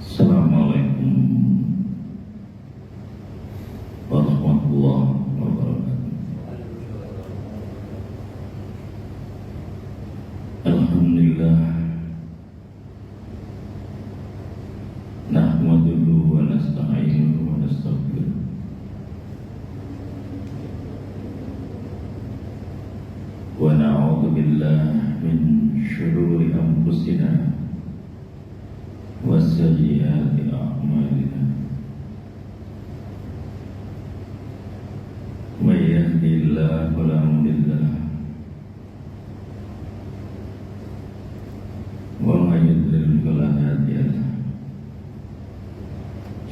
Assalamualaikum warahmatullahi wabarakatuh. Alhamdulillah, nahmaduhu wa nasta'inuhu wa nastaghfiruh wa na'udzu billahi min syururi anfusina wa sayyiati a'malina. May yahdihillahu fala mudilla lahu wa may yudlil fala hadiya lahu.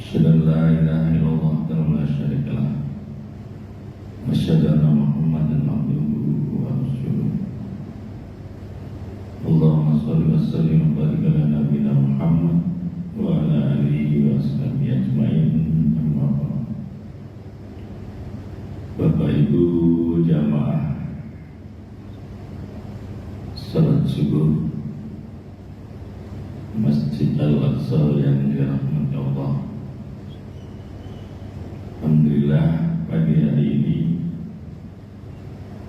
Asyhadu an la ilaha illallah wahdahu la syarika lahu wa asyhadu anna Muhammadan abduhu wa rasuluh. Allahumma shalli wa sallim wa barik ala nabiyyina Muhammad wa ala alihi wa sahbihi ajma'in. Amma ba'd. Bapak Ibu jamaah salat subuh Masjid Al-Aqsa yang dirahmati Allah, alhamdulillah pagi hari ini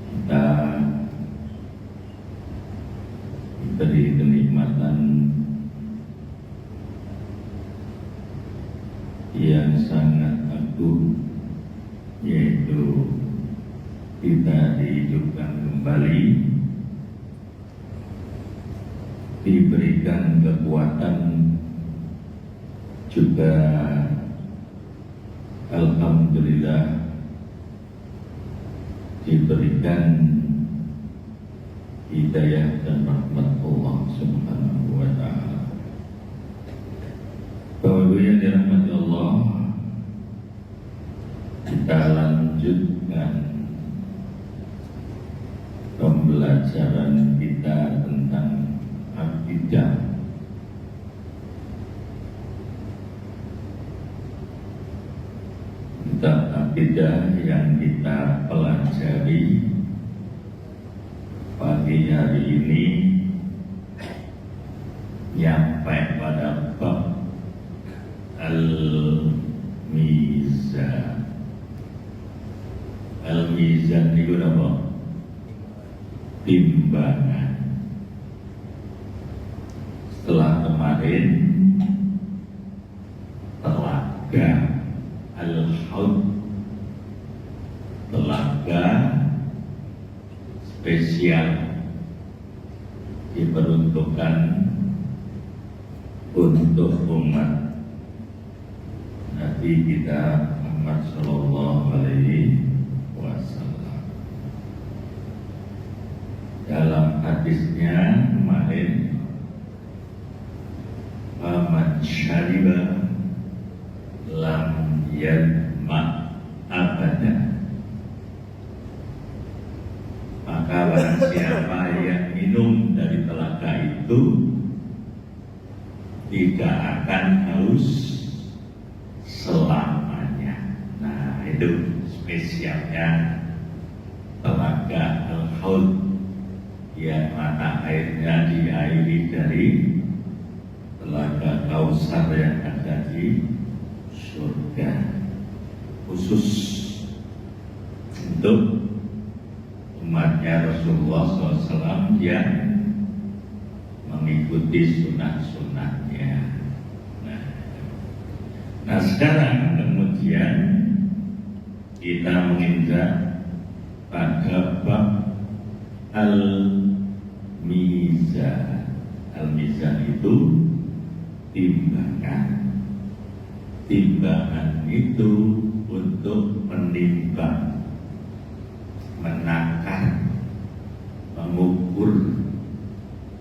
kita diberi kenikmatan yang sangat agung, yaitu kita dihidupkan kembali, diberikan kekuatan, juga alhamdulillah diberikan hidayah dan rahmat Allah Subhanahu wa ta'ala. Bapak Ibu yang dirahmati Allah, kita lanjutkan pembelajaran kita tentang akidah. Kitab akidah yang kita pelajari pagi hari ini nyampe pada bab Al-Mizan. Al-Mizan itu apa? Timbangan. Setelah kemarin telaga Al-Haud, telaga spesial diperuntukkan untuk umat Nabi kita Muhammad Sallallahu Alaihi Wasallam. Dalam hadisnya kemarin, "Man syariba lam yadma abada." Maka barang siapa yang minum dari telaga itu tidak akan haus selamanya. Nah, itu spesialnya telaga Al-Haud, yang mata airnya diairi dari telaga Kausar yang ada di surga, khusus untuk umatnya Rasulullah SAW yang mengikuti sunnah-sunnahnya. Nah, sekarang kemudian kita menginjak pada bab Al-Mizan. Al-Mizan itu timbangan. Timbangan itu untuk menimbang, menakar, mengukur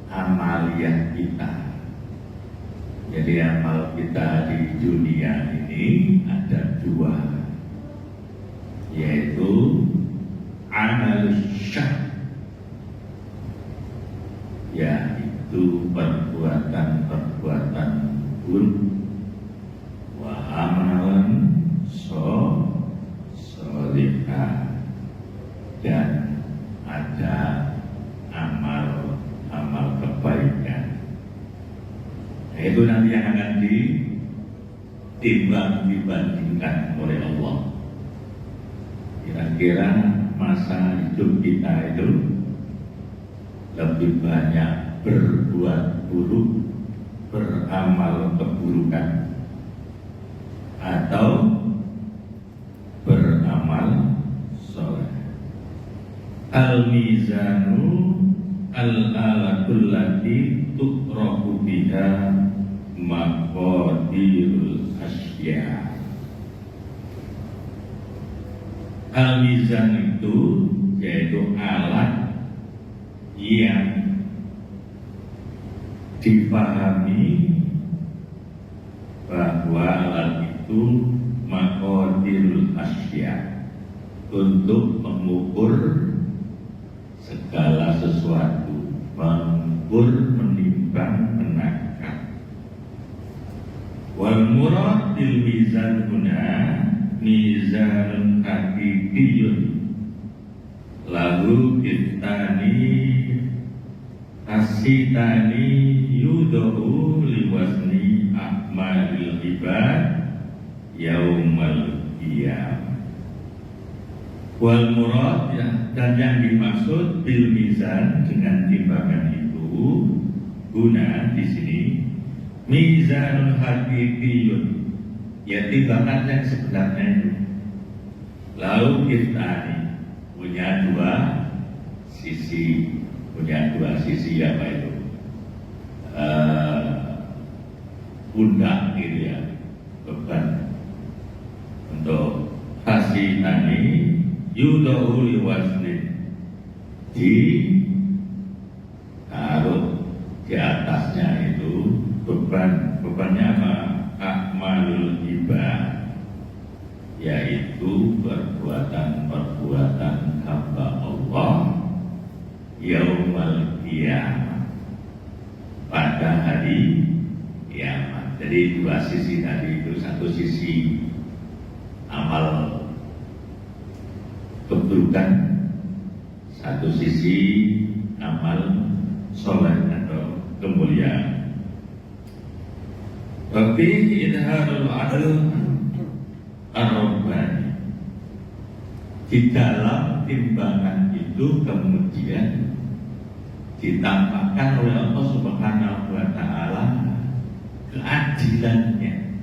amaliyah kita. Jadi amal kita di dunia ini ada dua, yaitu amal syah, yaitu perbuatan-perbuatan buruk itu nanti yang akan ditimbang dibandingkan oleh Allah. Kira-kira masa hidup kita itu lebih banyak berbuat buruk, beramal keburukan, atau beramal soleh. Al-mizanu al-alatul lati tukrahu biha maqadirul asya. Al-mizan itu yaitu alat yang dipahami bahwa alat itu maqadirul asya, untuk mengukur segala sesuatu, mengukur, menimbang, menakar. Wal murad bil mizan guna mizanun hakikiyun lahu kitani asitani yudahu liwasni a'malil ibad yaumal qiyamah. Wal murad, ya, dan yang dimaksud bil mizan dengan timbangan itu guna di sini mizanul hakikiyun, ya timbangan yang sebenarnya itu. Lalu kita punya dua sisi, apa itu? Pundak gitu ya, beban. Untuk hasilani yudahu liwasni, taruh di atasnya itu bebannya apa? Akmalul ibad, yaitu perbuatan hamba Allah yaumal qiyamah, pada hari kiamat. Jadi dua sisi tadi itu, satu sisi amal keburukan, satu sisi amal soleh atau kemuliaan. Tapi idharul adl ar-rabbani, di dalam timbangan itu kemudian ditampakkan oleh Allah Subhanahu wa Ta'ala keadilannya,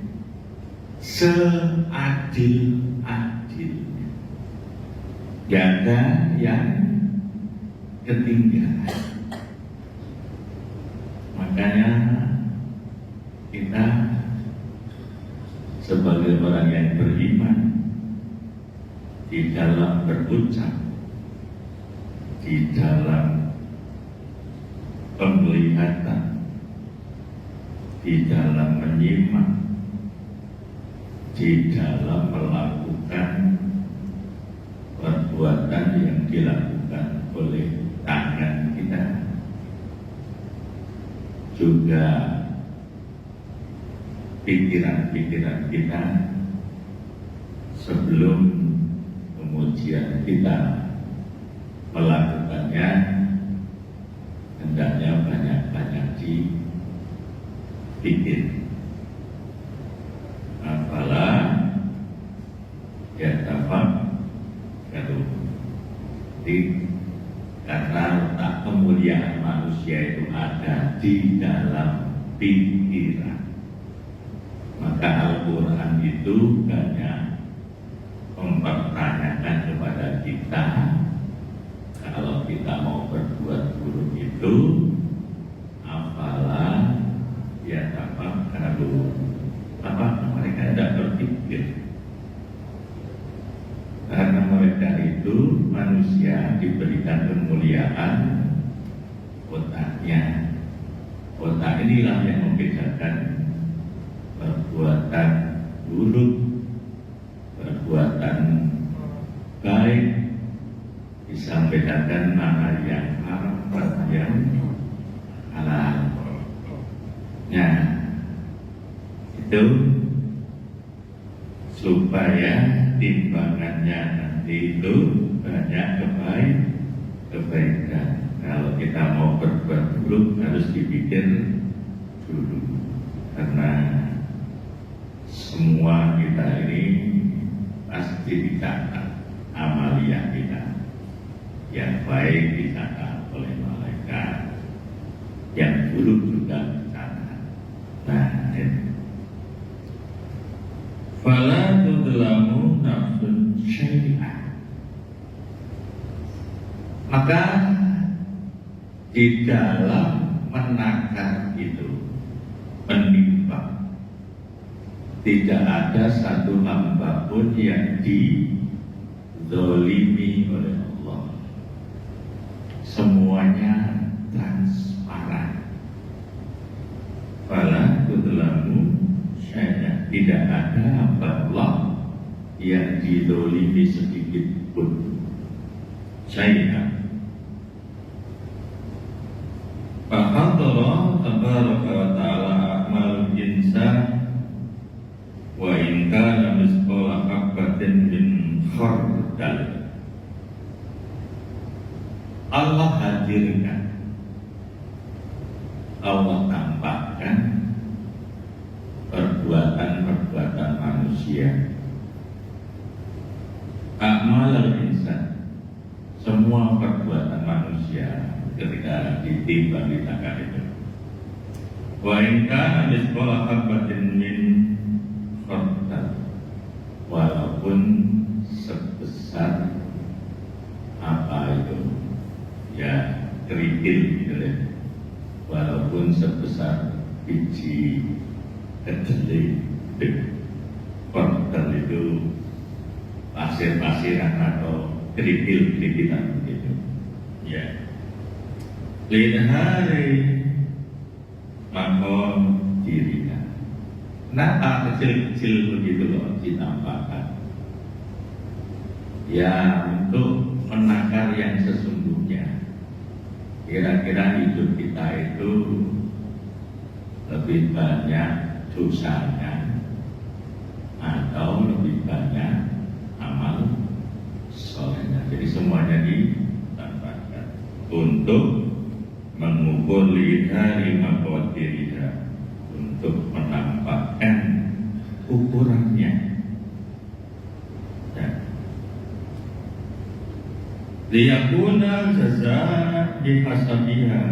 seadil-adilnya. Tidak ada yang ketinggalan. Makanya kita sebagai orang yang beriman, di dalam berucap, di dalam penglihatan, di dalam menyimak, di dalam melakukan perbuatan yang dilakukan oleh tangan kita, juga pikiran-pikiran kita, sebelum kemudian kita melakukannya, hendaknya banyak-banyak dipikir. Apalah ya tafak kadu, karena letak kemuliaan manusia itu ada di dalam pikiran. Maka Al-Quran itu banyak mempertanyakan kepada kita, kalau kita mau berbuat buruk itu, apalah ya apa, mereka tidak berpikir. Karena mereka itu manusia diberikan kemuliaan otaknya. Otak inilah yang membedakan perbuatan buruk, perbuatan baik, bisa membedakan mana yang haram, mana yang halal. Nah, itu supaya timbangannya nanti itu banyak kebaikan. Kalau kita mau berbuat buruk harus dipikir dulu, karena semua kita ini pasti dicatat amalia kita. Yang baik dicatat oleh malaikat, yang buruk juga dicatat. Nah, fala tudlamu nafsun syai'an. Maka di dalam menakar itu menimbang, tidak ada satu hamba pun yang dizolimi oleh Allah. Semuanya transparan. Fala tudlamu syai'an. Tidak ada hamba Allah yang dizolimi sedikit pun. Syai'an. Fahadara tabaraka wa ta'ala a'mal insan wa in kana misqala habatin min khardal. Allah hadirkan, Allah tampakkan perbuatan-perbuatan manusia. A'mal insan, semua perbuatan manusia ketika ditimbang di tangan itu. Wa in kana misqala habatin min khardal, walaupun sebesar apa itu, ya kerikil gitu ya, walaupun sebesar biji kedelai. Khardal itu pasir-pasiran atau kerikil-kerikilan begitu ya. Lidhari makom dirinya. Kenapa kecil-kecil begitu loh ditampakkan? Ya untuk menakar yang sesungguhnya. Kira-kira hidup kita itu lebih banyak dosanya atau lebih banyak amal solehnya. Jadi semuanya ditampakkan untuk mengukur lidhari maqadiriha, untuk menampakkan ukurannya. Liyakuna jazaa bihasabiha,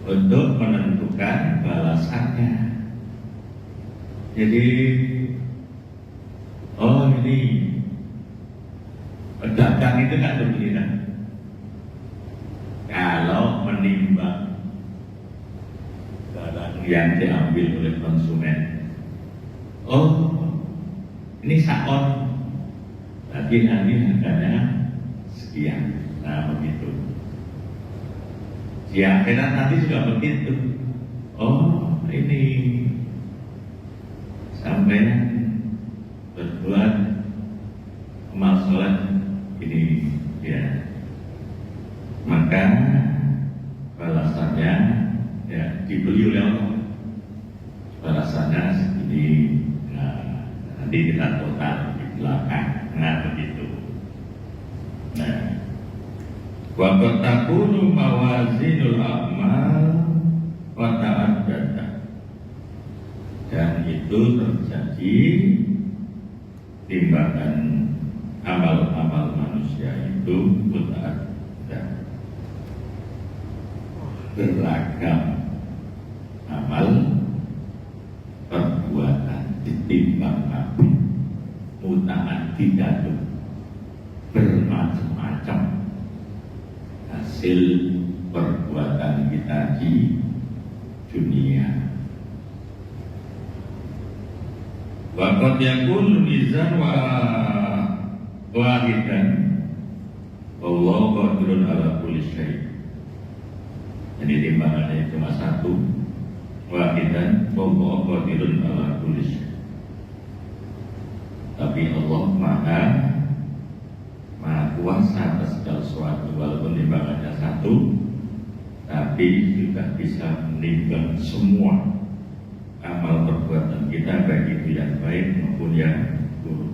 untuk menentukan balasannya. Jadi oh ini pedagang itu kan begini. Kalau menimbang barang yang diambil oleh konsumen, oh ini sakon, tapi nanti harganya sekian. Nah begitu. Di akhirat nanti juga begitu. Oh ini sampai berbuat amal sholat ini ya, maka balasannya ya dibeli oleh Allah, balasannya segini. Nah, nanti kita total di belakang. Nah begitu. Nah, wa takunu mawazinul a'mal wa ta'addada, dan itu terjadi timbangan amal-amal manusia itu muta'addad, beragam amal perbuatan ditimbang apa muta'addidah, bermacam-macam hasil perbuatan kita di dunia. Waqad yakunu mizan wahidan wallahu qadirun ala kulli syai'. Jadi timbangannya cuma satu, wahidan wallahu qadirun ala kulli syai'. Tapi Allah maha kuasa atas segala sesuatu. Walaupun timbangannya satu, tapi juga bisa menimbang semua amal perbuatan kita, baik itu yang baik maupun yang buruk.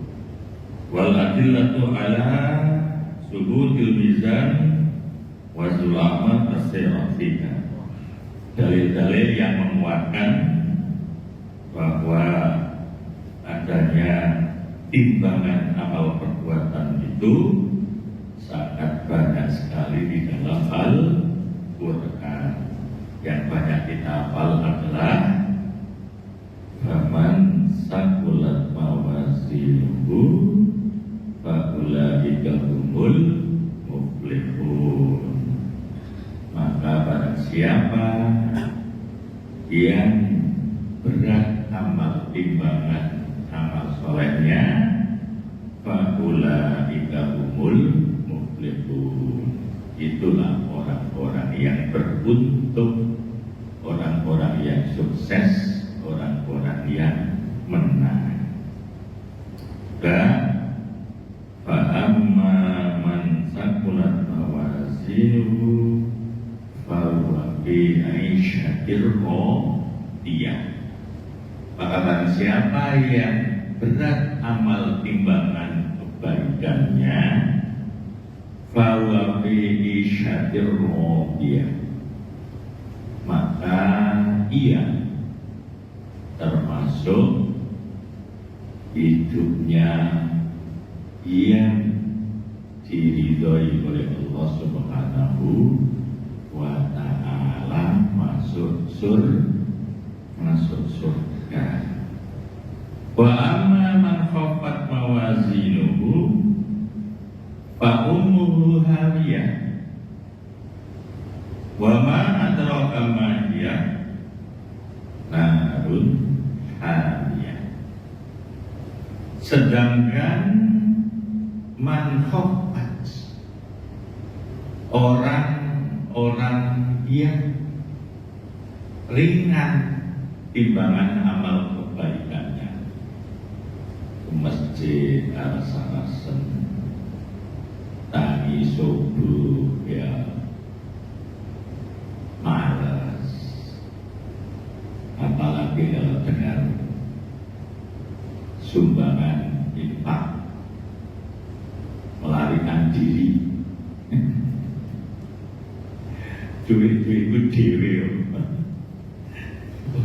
Wal adillatu ala subutil mizan wa zulama as-sirafika. dalil-dalil yang menguatkan bahwa adanya timbangan amal perbuatan itu sangat banyak sekali di dalam Al-Quran. Yang banyak kita hafal adalah faman saqulat mawazinuhu faulaika humul muflihun. Maka barang siapa yang berat amal timbangan amal solehnya, faulaika humul muflihun. Itulah orang-orang yang beruntung, orang-orang yang sukses, orang-orang yang menang. Dan fa'amma man saqulat mawazinuhu fahuwa fi 'aisyatir radiyah. Maka barang siapa yang berat amal timbangan kebaikannya, fahuwa fi 'aisyatir radiyah, maka ia termasuk hidupnya yang diridhoi oleh Allah Subhanahu wa ta'ala, masuk surga. Wa amma man khaffat mawazinuhu fa ummuhu hawiyah wa ma adraka ma hiya narun hamiyah. Sedangkan man khaffat, orang-orang yang ringan timbangan amal kebaikannya, ke masjid alasan tangi subuh ya malas, apalagi kalau dengar sumbangan infak, melarikan diri, duit-duitku dewe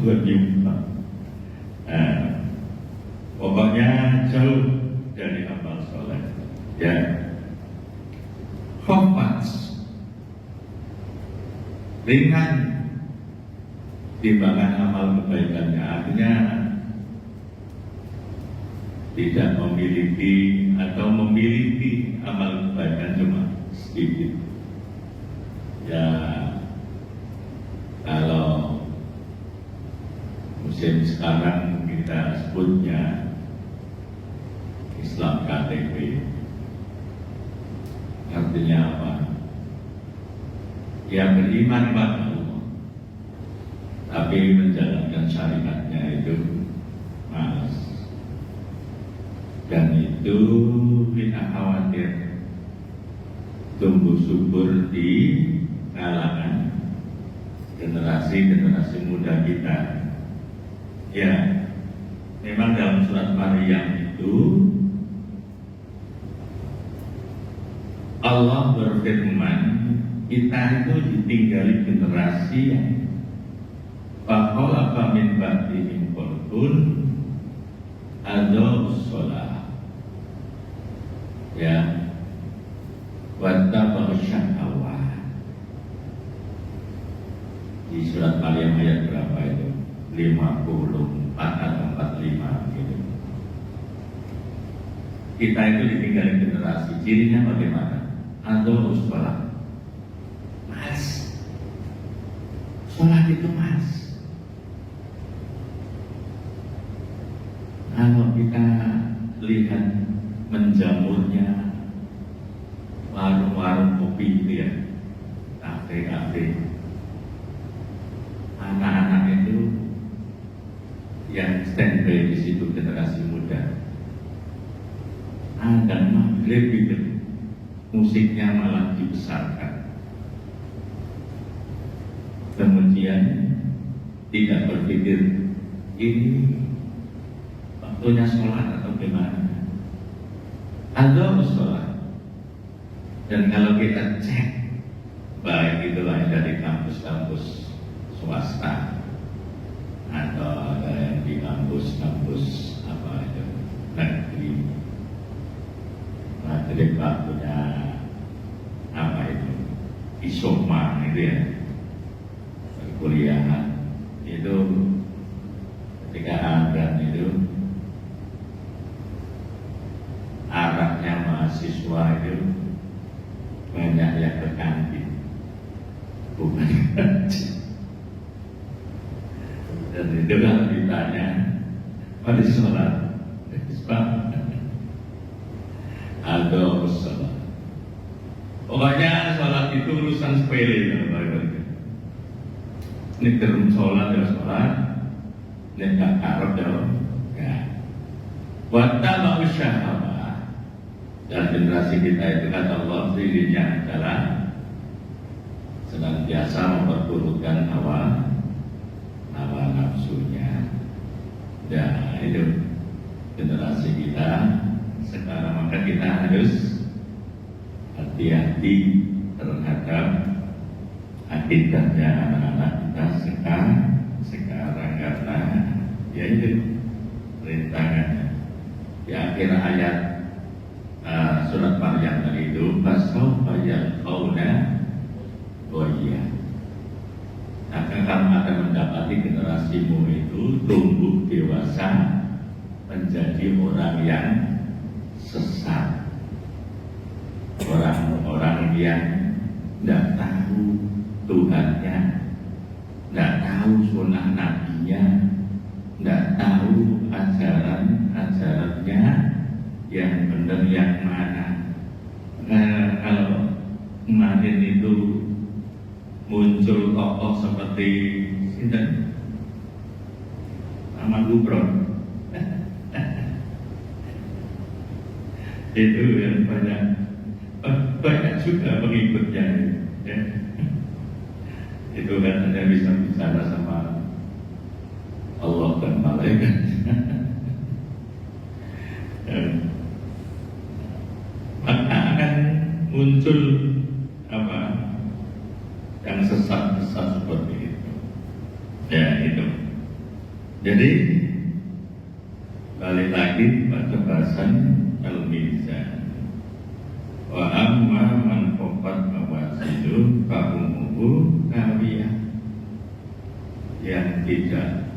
buat nyumbang. Pokoknya jauh dari amal soleh. Ya, khofat, ringan timbangan amal kebaikannya, artinya tidak memiliki atau memiliki amal kebaikan cuma sedikit. Ya, kalau musim sekarang kita sebutnya Islam KTP, artinya apa? Ya, beriman pada Allah, tapi menjalankan syariatnya itu malas. Dan itu kita khawatir tumbuh subur di kalangan generasi muda kita. Ya, memang dalam surat Maryam itu Allah berfirman, kita itu ditinggali generasi yang faqalafa min ba'dihim khalqun adza'us shalah, ya, wattaba'u syahawat. Di surat Maryam ayat berapa itu? 54 atau 45 gitu. Kita itu ditinggalin generasi, cirinya bagaimana? Atau sholat, mas, sholat itu mas. Kalau kita lihat menjamurnya warung-warung kopi itu ya, kafe-kafe, anak-anak itu yang standby di situ generasi muda, dan maghrib itu musiknya malah dibesarkan, kemudian tidak berpikir ini waktunya sholat atau bagaimana, atau sholat. Dan kalau kita cek, baik itu lain dari kampus-kampus swasta atau ada yang di kampus-kampus apa itu negeri. Nah, jadi waktunya apa itu isoma itu ya, perkuliahan itu ketika ada itu arahnya mahasiswa itu banyak yang ke kantin, bukan dan itu kalau ditanya pada sholat atau sholat, pokoknya sholat itu urusan sepele. Ini terus sholat ya sholat, ini gak karep ya enggak. Wata mau syahwat, dan generasi kita itu kata Allah dirinya adalah senantiasa memperturutkan hawa nafsunya. Ya itu generasi kita sekarang, maka kita harus hati-hati terhadap akidahnya anak-anak kita sekarang karena ya itu rintangannya. Di akhir ayat surat Maryam tadi itu fasawfa yalqauna ghayya. Akan kamu akan mendapati generasimu itu tumbuh dewasa menjadi orang yang sesat, orang-orang yang tidak tahu Tuhannya, tidak tahu sunnah nabinya, tidak tahu ajaran-ajarannya yang benar yang mana. Nah, kalau kemarin itu muncul tokoh seperti sinten Ahmad Gubron itu yang banyak juga pengikutnya ya. Itu kan hanya bisa bicara sama Allah dan malaikat. Maka akan muncul apa yang sesat-sesat seperti itu. Ya itu. Jadi balik lagi pada bahasan al-mizan. Wa amma man faqat mawasilu fa ummuhu hawiyah. Yang tidak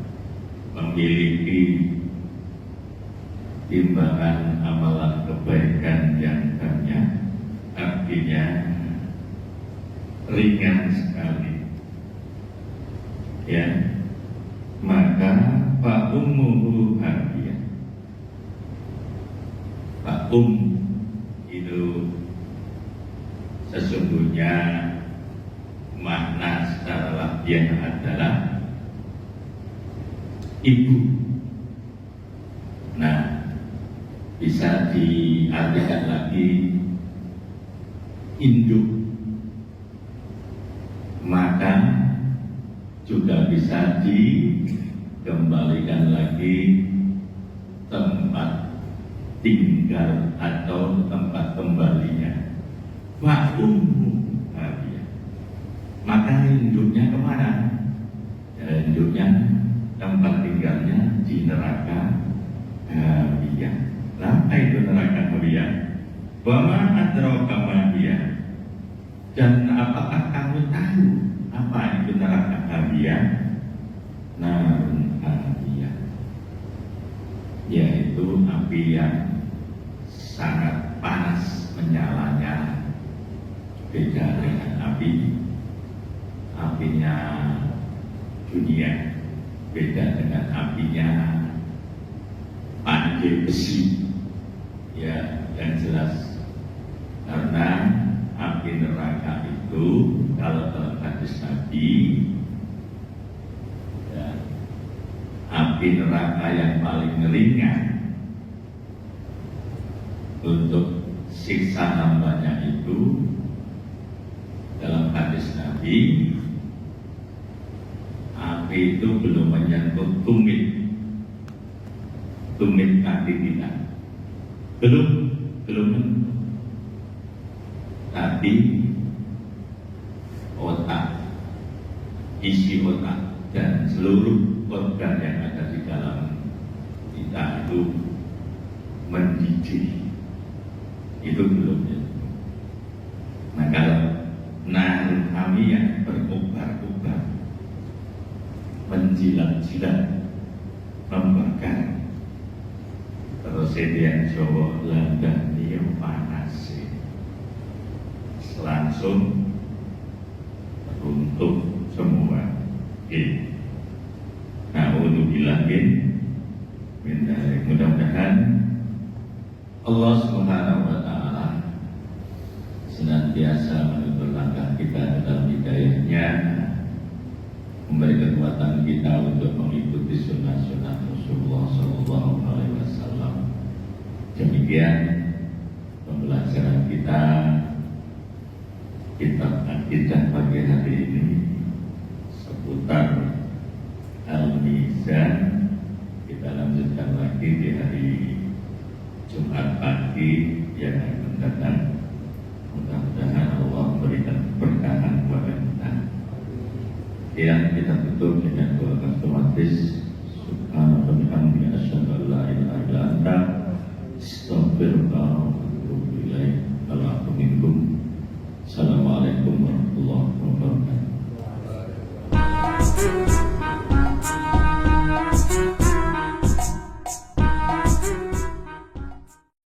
memiliki timbangan amalan kebaikan yang banyak, artinya ringan sekali, ya, maka fa ummuhu hawiyah. Fa itu sesungguhnya makna secara lafziah adalah ibu. Nah, bisa diartikan lagi induk, maka juga bisa dikembalikan lagi tempat tinggal atau tempat kembalinya. Wa ummu hawiyah. Maka induknya kemana? Ya, induknya tempat tinggalnya di neraka hawiyah. Apa itu neraka hawiyah? Wa ma adraka ma hiya. Dan apakah kamu tahu apa itu neraka hawiyah? Narun hawiyah, yaitu api yang sangat panas menyala-nyala. Beda dengan apinya dunia, beda dengan apinya pantai besi, ya, yang jelas. Karena api neraka itu kalau dalam hadis Nabi, ya, api neraka yang paling ringan untuk siksa hambanya itu dalam hadis Nabi, api itu belum menyentuh tumit kaki kita, belum, tapi otak, isi fungsi otak dan seluruh organ yang ada di dalam kita itu mendidih, itu belum ya. Nah kalau nahrul hamiyah berkobar-kobar, menjilat-jilat, membakar, terus yang Jawa langgah dia panas, langsung runtuh semua. Nah untuk bilangin, mudah-mudahan Allah Subhanahu wa Ta'ala senantiasa menuntun langkah kita dalam hidayahnya, memberi kekuatan kita untuk mengikuti sunnah-sunnah Rasulullah Sallallahu Alaihi Wasallam. Demikian pembelajaran kita kitab akidah pagi hari ini seputar Al-Mizan. Kita lanjutkan lagi di hari Jumat pagi yang akan datang. Mudah-mudahan Allah memberikan keberkahan kepada kita. Yang kita tutup